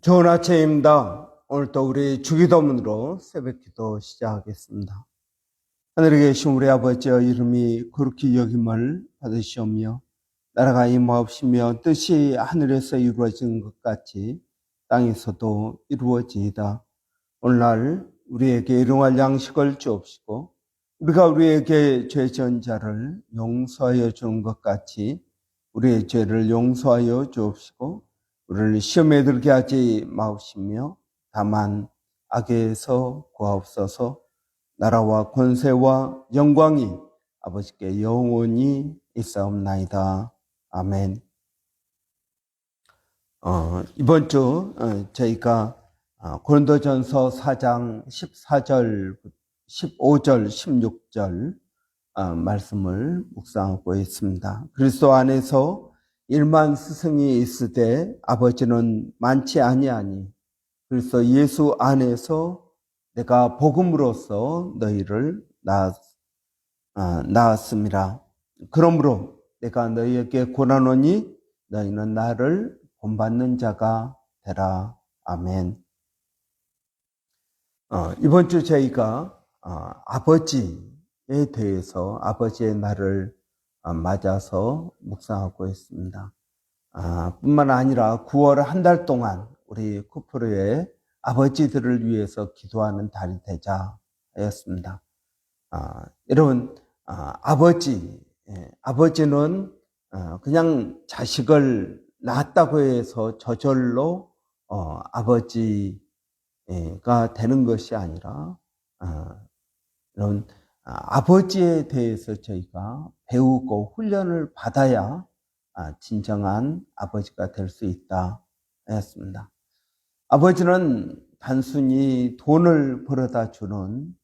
좋은 아침입니다. 오늘 또 우리 주기도문으로 새벽기도 시작하겠습니다. 하늘에 계신 우리 아버지의 이름이 거룩히 여김을 받으시오며 나라가 임하옵시며 뜻이 하늘에서 이루어지는 것 같이 땅에서도 이루어지이다. 오늘날 우리에게 일용할 양식을 주옵시고 우리가 우리에게 죄 지은 자를 용서하여 주는 것 같이 우리의 죄를 용서하여 주옵시고 우리를 시험에 들게 하지 마옵시며 다만 악에서 구하옵소서. 나라와 권세와 영광이 아버지께 영원히 있사옵나이다. 아멘. 이번 주 저희가 고린도전서 4장 14절, 15절, 16절 말씀을 묵상하고 있습니다. 그리스도 안에서 일만 스승이 있으되 아버지는 많지 아니하니 그래서 예수 안에서 내가 복음으로써 너희를 낳았습니다. 그러므로 내가 너희에게 고난하노니 너희는 나를 본받는 자가 되라. 아멘. 이번 주 저희가 아버지에 대해서 아버지의 날을 맞아서 묵상하고 있습니다. 뿐만 아니라 9월 한 달 동안 우리 쿠프르의 아버지들을 위해서 기도하는 달이 되자 하였습니다. 여러분, 아버지는 그냥 자식을 낳았다고 해서 저절로 아버지가 되는 것이 아니라 이런 아버지에 대해서 저희가 배우고 훈련을 받아야 진정한 아버지가 될 수 있다 했습니다. 아버지는 단순히 돈을 벌어다 주는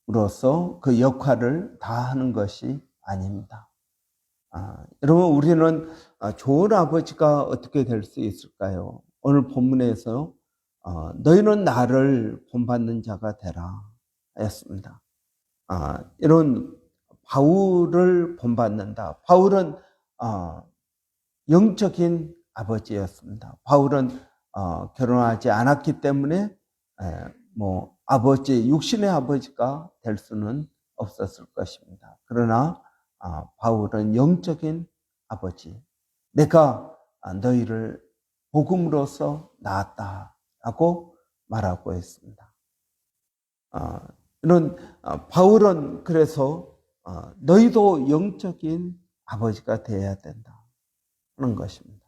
으로서 그 역할을 다하는 것이 아닙니다. 여러분, 우리는 좋은 아버지가 어떻게 될 수 있을까요? 오늘 본문에서 너희는 나를 본받는 자가 되라 하였습니다. 이런 바울을 본받는다. 바울은 영적인 아버지였습니다. 바울은 결혼하지 않았기 때문에 육신의 아버지가 될 수는 없었을 것입니다. 그러나 바울은 영적인 아버지, 내가 너희를 복음으로써 낳았다라고 말하고 있습니다. 이런 바울은 그래서 너희도 영적인 아버지가 되어야 된다 하는 것입니다.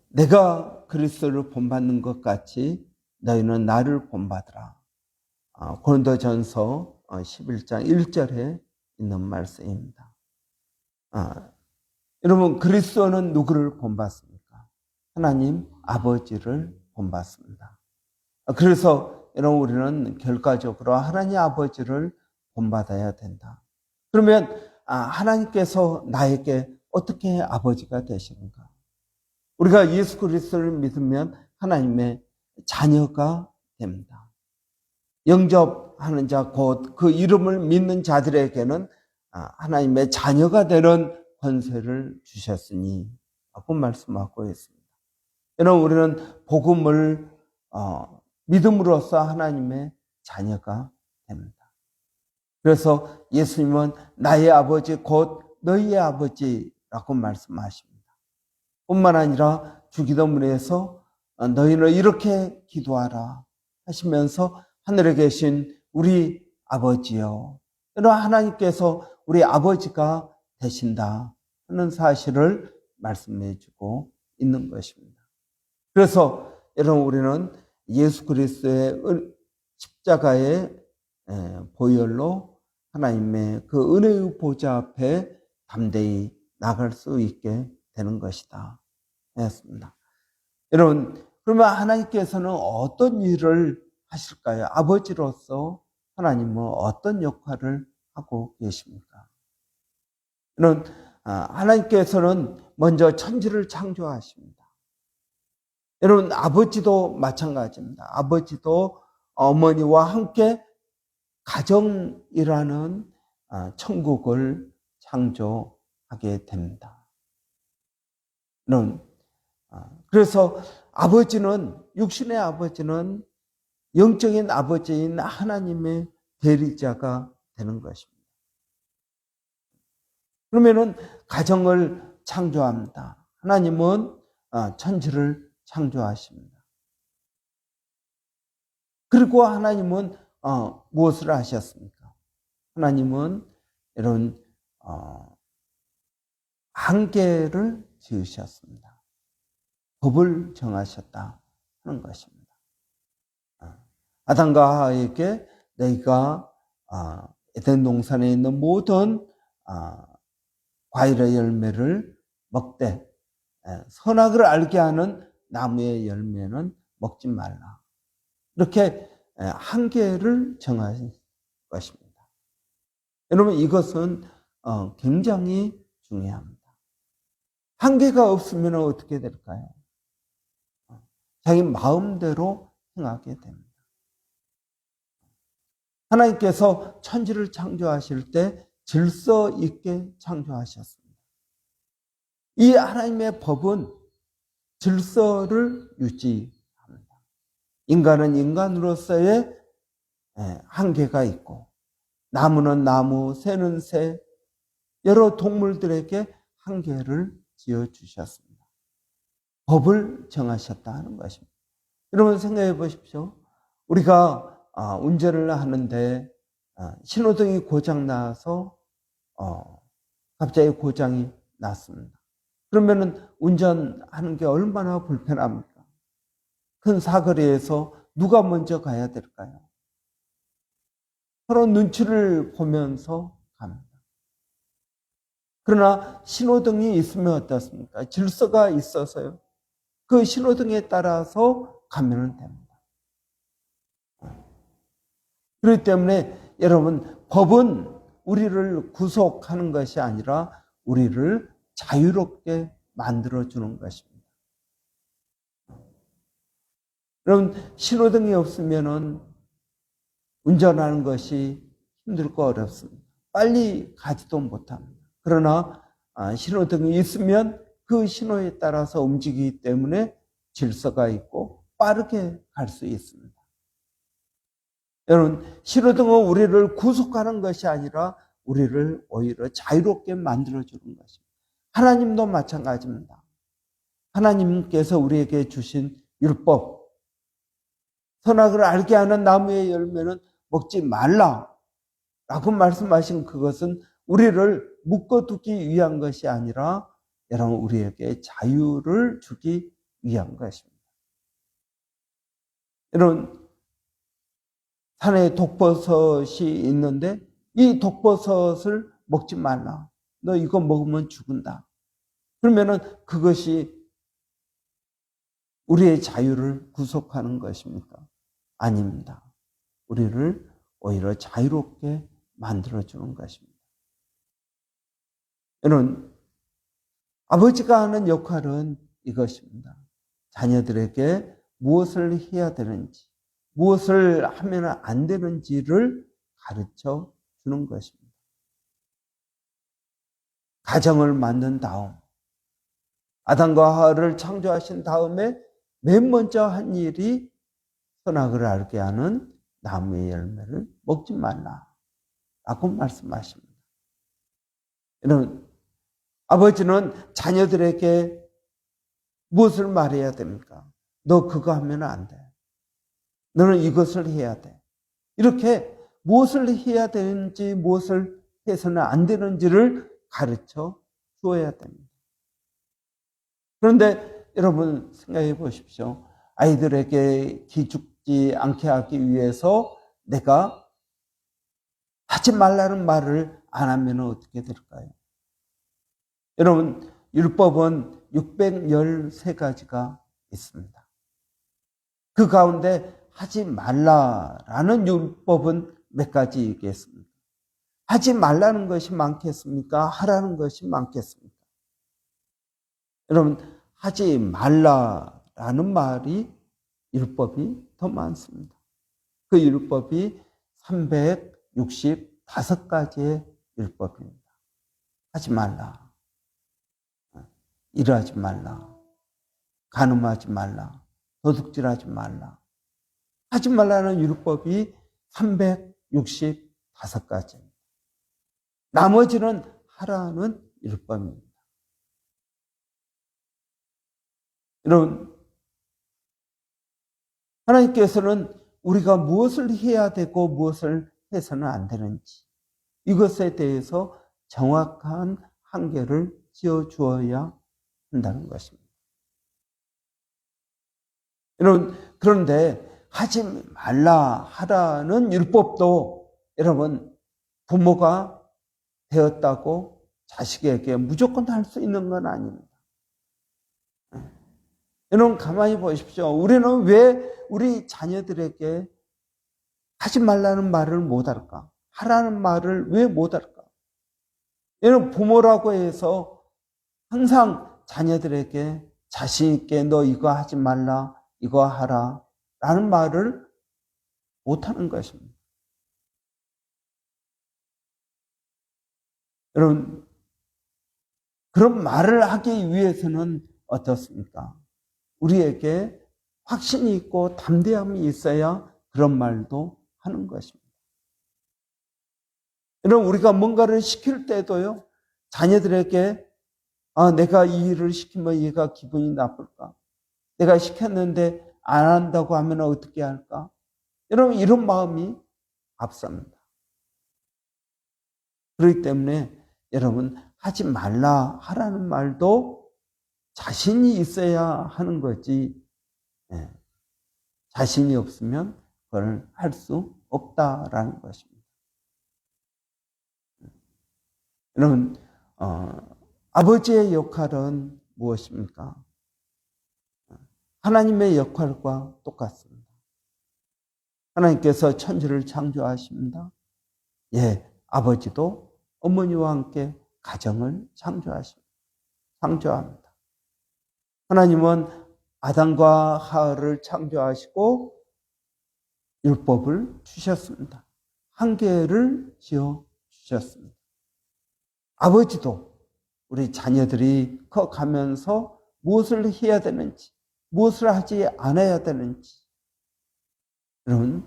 내가 그리스도를 본받는 것 같이 너희는 나를 본받으라. 고린도전서 11장 1절에 있는 말씀입니다. 여러분, 그리스도는 누구를 본받습니까? 하나님 아버지를 본받습니다. 그래서 여러분, 우리는 결과적으로 하나님 아버지를 본받아야 된다. 그러면 하나님께서 나에게 어떻게 아버지가 되시는가? 우리가 예수 그리스도를 믿으면 하나님의 자녀가 됩니다. 영접하는 자, 곧 그 이름을 믿는 자들에게는 하나님의 자녀가 되는 권세를 주셨으니 라고 말씀하고 있습니다. 여러분, 우리는 복음을 믿음으로써 하나님의 자녀가 됩니다. 그래서 예수님은 나의 아버지 곧 너희의 아버지라고 말씀하십니다. 뿐만 아니라 주기도문에서 너희는 이렇게 기도하라 하시면서 하늘에 계신 우리 아버지요, 여러분, 하나님께서 우리 아버지가 되신다 하는 사실을 말씀해 주고 있는 것입니다. 그래서 여러분, 우리는 예수 그리스도의 십자가의 보혈로 하나님의 그 은혜의 보좌 앞에 담대히 나갈 수 있게 되는 것이다 했습니다. 여러분, 그러면 하나님께서는 어떤 일을 하실까요? 아버지로서 하나님은 어떤 역할을 하고 계십니까? 여러분, 하나님께서는 먼저 천지를 창조하십니다. 여러분, 아버지도 마찬가지입니다. 아버지도 어머니와 함께 가정이라는 천국을 창조하게 됩니다. 여러분, 그래서 아버지는, 육신의 아버지는 영적인 아버지인 하나님의 대리자가 되는 것입니다. 그러면은 가정을 창조합니다. 하나님은 천지를 창조하십니다. 그리고 하나님은 무엇을 하셨습니까? 하나님은 이런 한계를 지으셨습니다. 법을 정하셨다 하는 것입니다. 아담과 하와에게 너희가 에덴 동산에 있는 모든 과일의 열매를 먹되 선악을 알게 하는 나무의 열매는 먹지 말라. 이렇게 한계를 정하신 것입니다. 여러분, 이것은 굉장히 중요합니다. 한계가 없으면 어떻게 될까요? 자기 마음대로 행하게 됩니다. 하나님께서 천지를 창조하실 때 질서 있게 창조하셨습니다. 이 하나님의 법은 질서를 유지합니다. 인간은 인간으로서의 한계가 있고, 나무는 나무, 새는 새, 여러 동물들에게 한계를 지어주셨습니다. 법을 정하셨다 하는 것입니다. 여러분 생각해 보십시오. 우리가 운전을 하는데 신호등이 고장 나서 갑자기 고장이 났습니다. 그러면은 운전하는 게 얼마나 불편합니까? 큰 사거리에서 누가 먼저 가야 될까요? 서로 눈치를 보면서 갑니다. 그러나 신호등이 있으면 어떻습니까? 질서가 있어서요. 그 신호등에 따라서 가면 됩니다. 그렇기 때문에 여러분, 법은 우리를 구속하는 것이 아니라 우리를 자유롭게 만들어주는 것입니다. 여러분, 신호등이 없으면 운전하는 것이 힘들고 어렵습니다. 빨리 가지도 못합니다. 그러나 신호등이 있으면 그 신호에 따라서 움직이기 때문에 질서가 있고 빠르게 갈 수 있습니다. 여러분, 신호등은 우리를 구속하는 것이 아니라 우리를 오히려 자유롭게 만들어주는 것입니다. 하나님도 마찬가지입니다. 하나님께서 우리에게 주신 율법, 선악을 알게 하는 나무의 열매는 먹지 말라라고 말씀하신 그것은 우리를 묶어두기 위한 것이 아니라 여러분, 우리에게 자유를 주기 위한 것입니다. 여러분, 산에 독버섯이 있는데 이 독버섯을 먹지 말라. 너 이거 먹으면 죽는다. 그러면은 그것이 우리의 자유를 구속하는 것입니까? 아닙니다. 우리를 오히려 자유롭게 만들어주는 것입니다. 여러분, 아버지가 하는 역할은 이것입니다. 자녀들에게 무엇을 해야 되는지, 무엇을 하면 안 되는지를 가르쳐 주는 것입니다. 가정을 만든 다음, 아담과 하와를 창조하신 다음에 맨 먼저 한 일이 선악을 알게 하는 나무의 열매를 먹지 말라라고 말씀하십니다. 여러분, 아버지는 자녀들에게 무엇을 말해야 됩니까? 너 그거 하면 안 돼. 너는 이것을 해야 돼. 이렇게 무엇을 해야 되는지, 무엇을 해서는 안 되는지를 가르쳐 주어야 됩니다. 그런데 여러분 생각해 보십시오. 아이들에게 기죽지 않게 하기 위해서 내가 하지 말라는 말을 안 하면 어떻게 될까요? 여러분, 율법은 613가지가 있습니다. 그 가운데 하지 말라라는 율법은 몇 가지 있겠습니까? 하지 말라는 것이 많겠습니까? 하라는 것이 많겠습니까? 여러분, 하지 말라라는 말이 율법이 더 많습니다. 그 율법이 365가지의 율법입니다. 하지 말라. 일하지 말라. 간음하지 말라, 도둑질하지 말라. 하지 말라는 율법이 365가지입니다. 나머지는 하라는 율법입니다. 여러분, 하나님께서는 우리가 무엇을 해야 되고 무엇을 해서는 안 되는지 이것에 대해서 정확한 한계를 지어주어야 한다는 것입니다. 여러분, 그런데 하지 말라 하라는 율법도 여러분 부모가 되었다고 자식에게 무조건 할 수 있는 건 아닙니다. 여러분 가만히 보십시오. 우리는 왜 우리 자녀들에게 하지 말라는 말을 못할까? 하라는 말을 왜 못할까? 여러분 부모라고 해서 항상 자녀들에게 자신 있게 너 이거 하지 말라, 이거 하라 라는 말을 못하는 것입니다. 여러분 그런 말을 하기 위해서는 어떻습니까? 우리에게 확신이 있고 담대함이 있어야 그런 말도 하는 것입니다. 여러분 우리가 뭔가를 시킬 때도요, 자녀들에게 내가 이 일을 시키면 얘가 기분이 나쁠까? 내가 시켰는데 안 한다고 하면 어떻게 할까? 여러분 이런 마음이 앞섭니다. 그렇기 때문에 여러분 하지 말라 하라는 말도 자신이 있어야 하는 거지, 자신이 없으면 그걸 할 수 없다라는 것입니다. 여러분 아버지의 역할은 무엇입니까? 하나님의 역할과 똑같습니다. 하나님께서 천지를 창조하십니다. 예, 아버지도 어머니와 함께 가정을 창조합니다. 하나님은 아담과 하와를 창조하시고 율법을 주셨습니다. 한계를 지어 주셨습니다. 아버지도 우리 자녀들이 커가면서 무엇을 해야 되는지, 무엇을 하지 않아야 되는지 그런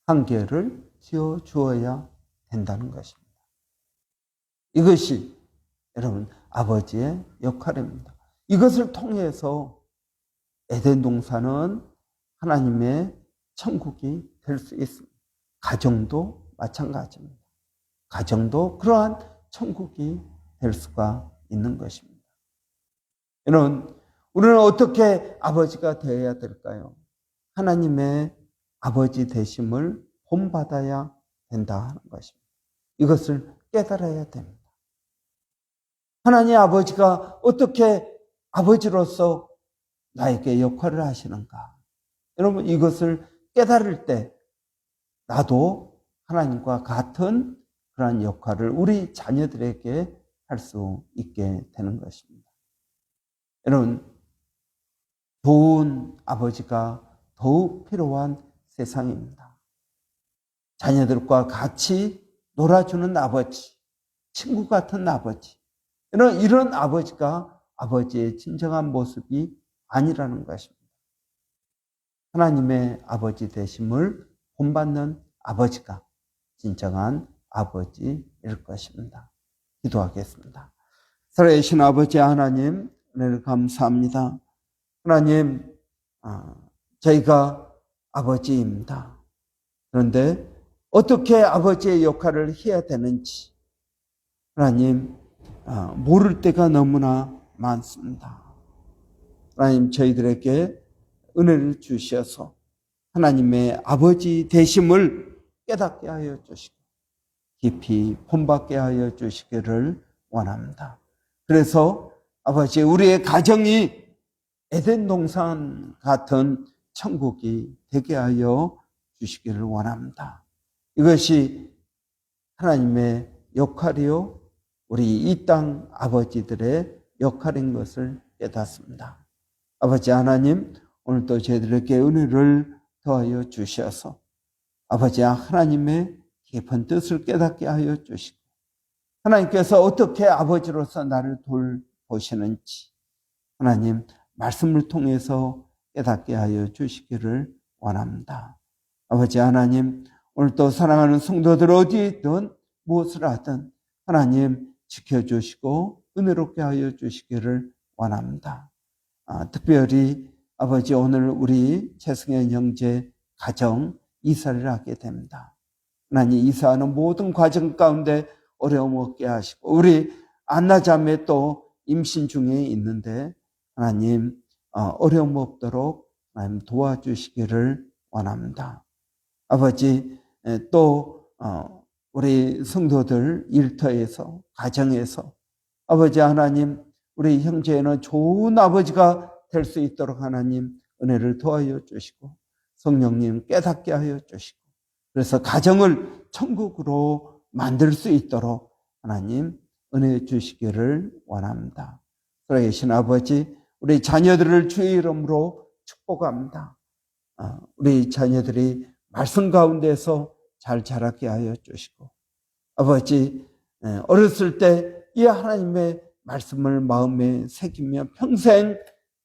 한계를 지어 주어야 된다는 것입니다. 이것이 여러분 아버지의 역할입니다. 이것을 통해서 에덴 동산은 하나님의 천국이 될 수 있습니다. 가정도 마찬가지입니다. 가정도 그러한 천국이 될 수가 있는 것입니다. 여러분, 우리는 어떻게 아버지가 되어야 될까요? 하나님의 아버지 되심을 본받아야 된다 하는 것입니다. 이것을 깨달아야 됩니다. 하나님 아버지가 어떻게 아버지로서 나에게 역할을 하시는가? 여러분 이것을 깨달을 때 나도 하나님과 같은 그러한 역할을 우리 자녀들에게 할 수 있게 되는 것입니다. 여러분 좋은 아버지가 더욱 필요한 세상입니다. 자녀들과 같이 놀아주는 아버지, 친구 같은 아버지, 이런 아버지가 아버지의 진정한 모습이 아니라는 것입니다. 하나님의 아버지 되심을 본받는 아버지가 진정한 아버지일 것입니다. 기도하겠습니다. 살아계신 아버지 하나님, 은혜를 감사합니다. 하나님, 저희가 아버지입니다. 그런데 어떻게 아버지의 역할을 해야 되는지 하나님 모를 때가 너무나 많습니다. 하나님 저희들에게 은혜를 주셔서 하나님의 아버지 되심을 깨닫게 하여 주시고 깊이 본받게 하여 주시기를 원합니다. 그래서 아버지 우리의 가정이 에덴 동산 같은 천국이 되게 하여 주시기를 원합니다. 이것이 하나님의 역할이요 우리 이 땅 아버지들의 역할인 것을 깨닫습니다. 아버지 하나님 오늘도 저희들에게 은혜를 더하여 주셔서 아버지 하나님의 깊은 뜻을 깨닫게 하여 주시고 하나님께서 어떻게 아버지로서 나를 돌보시는지 하나님 말씀을 통해서 깨닫게 하여 주시기를 원합니다. 아버지 하나님, 오늘도 사랑하는 성도들 어디에 있든 무엇을 하든 하나님 지켜주시고 은혜롭게 하여 주시기를 원합니다. 특별히 아버지 오늘 우리 최승현 형제 가정 이사를 하게 됩니다. 하나님 이사하는 모든 과정 가운데 어려움 없게 하시고 우리 안나 자매 또 임신 중에 있는데 하나님 어려움 없도록 하나님 도와주시기를 원합니다. 아버지 또 우리 성도들 일터에서 가정에서 아버지 하나님 우리 형제는 좋은 아버지가 될 수 있도록 하나님 은혜를 도와여 주시고 성령님 깨닫게 하여 주시고 그래서 가정을 천국으로 만들 수 있도록 하나님 은혜 주시기를 원합니다. 살아계신 아버지 우리 자녀들을 주의 이름으로 축복합니다. 우리 자녀들이 말씀 가운데서 잘 자라게 하여 주시고 아버지 어렸을 때 이 하나님의 말씀을 마음에 새기며 평생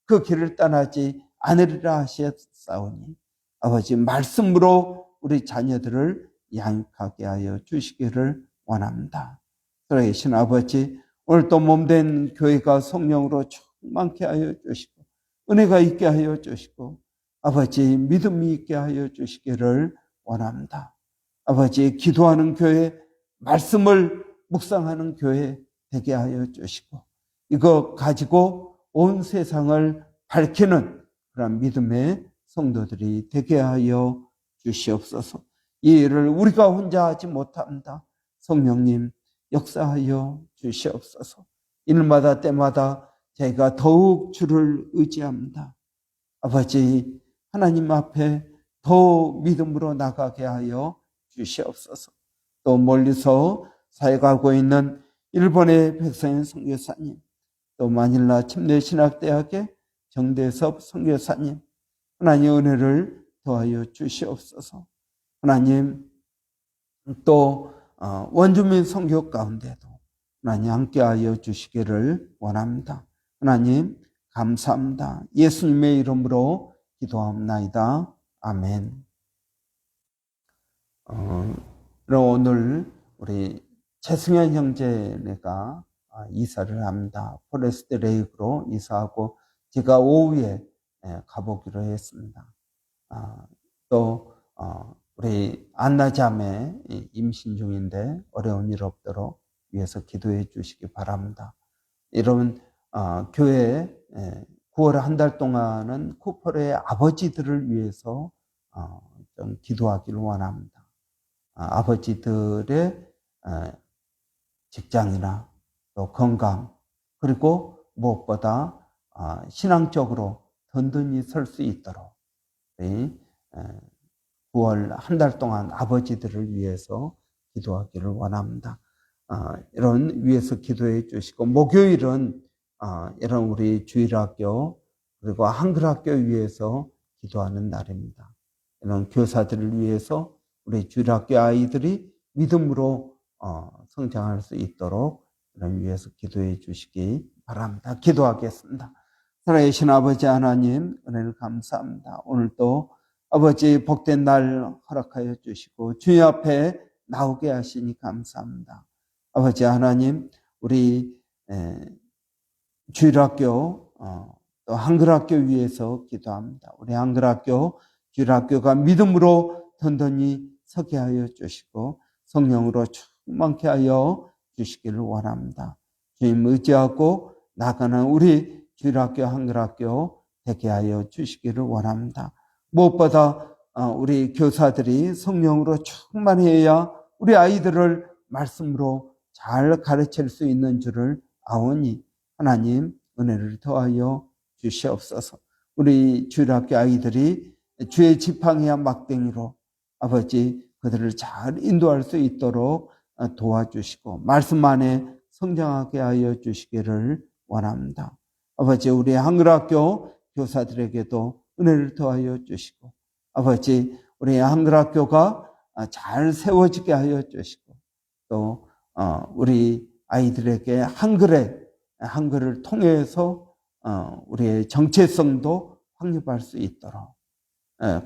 그 길을 떠나지 않으리라 하셨사오니 아버지 말씀으로 우리 자녀들을 양육하게 하여 주시기를 원합니다. 살아계신 아버지 오늘 또 몸된 교회가 성령으로 충만케 하여 주시고 은혜가 있게 하여 주시고 아버지 믿음이 있게 하여 주시기를 원합니다. 아버지 기도하는 교회 말씀을 묵상하는 교회 되게 하여 주시고 이거 가지고 온 세상을 밝히는 그런 믿음의 성도들이 되게 하여 주시옵소서. 이 일을 우리가 혼자 하지 못합니다. 성령님 역사하여 주시옵소서. 일마다 때마다 저희가 더욱 주를 의지합니다. 아버지 하나님 앞에 더 믿음으로 나가게 하여 주시옵소서. 또 멀리서 사역하고 있는 일본의 백성현 선교사님, 또 마닐라 침례신학대학의 정대섭 선교사님, 하나님 은혜를 더하여 주시옵소서. 하나님 또 원주민 선교 가운데도 하나님 함께하여 주시기를 원합니다. 하나님 감사합니다. 예수님의 이름으로 기도합나이다. 아멘. 오늘 우리 최승현 형제네가 이사를 합니다. 포레스트 레이크로 이사하고 제가 오후에 가보기로 했습니다. 또 우리 안나 자매 임신 중인데 어려운 일 없도록 위해서 기도해 주시기 바랍니다. 여러분 교회 9월 한 달 동안은 쿠퍼의 아버지들을 위해서 좀 기도하기를 원합니다. 아버지들의 직장이나 또 건강 그리고 무엇보다 신앙적으로 든든히 설 수 있도록 9월 한 달 동안 아버지들을 위해서 기도하기를 원합니다. 이런 위해서 기도해 주시고 목요일은 이런 우리 주일학교 그리고 한글학교 위해서 기도하는 날입니다. 이런 교사들을 위해서 우리 주일학교 아이들이 믿음으로 성장할 수 있도록 이런 위해서 기도해 주시기 바랍니다. 기도하겠습니다. 살아계신 아버지 하나님 은혜를 감사합니다. 오늘도 아버지 복된 날 허락하여 주시고 주님 앞에 나오게 하시니 감사합니다. 아버지 하나님 우리 주일학교 또 한글학교 위해서 기도합니다. 우리 한글학교 주일학교가 믿음으로 든든히 서게 하여 주시고 성령으로 충만케 하여 주시기를 원합니다. 주님 의지하고 나가는 우리 주일학교 한글학교 되게 하여 주시기를 원합니다. 무엇보다 우리 교사들이 성령으로 충만해야 우리 아이들을 말씀으로 잘 가르칠 수 있는 줄을 아오니 하나님 은혜를 더하여 주시옵소서. 우리 주일학교 아이들이 주의 지팡이와 막대기로 아버지 그들을 잘 인도할 수 있도록 도와주시고 말씀 안에 성장하게 하여 주시기를 원합니다. 아버지 우리 한글학교 교사들에게도 은혜를 더하여 주시고 아버지 우리 한글학교가 잘 세워지게 하여 주시고 또 우리 아이들에게 한글을 통해서 우리의 정체성도 확립할 수 있도록,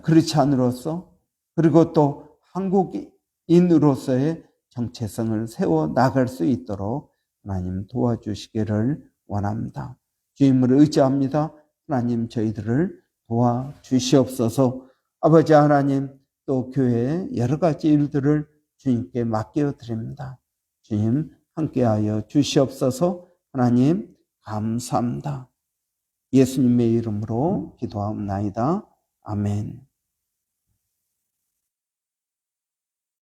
크리스찬으로서 그리고 또 한국인으로서의 정체성을 세워 나갈 수 있도록 하나님 도와주시기를 원합니다. 주님을 의지합니다. 하나님 저희들을 도와주시옵소서. 아버지 하나님, 또 교회의 여러 가지 일들을 주님께 맡겨드립니다. 주님 함께하여 주시옵소서. 하나님 감사합니다. 예수님의 이름으로 기도하옵나이다. 아멘.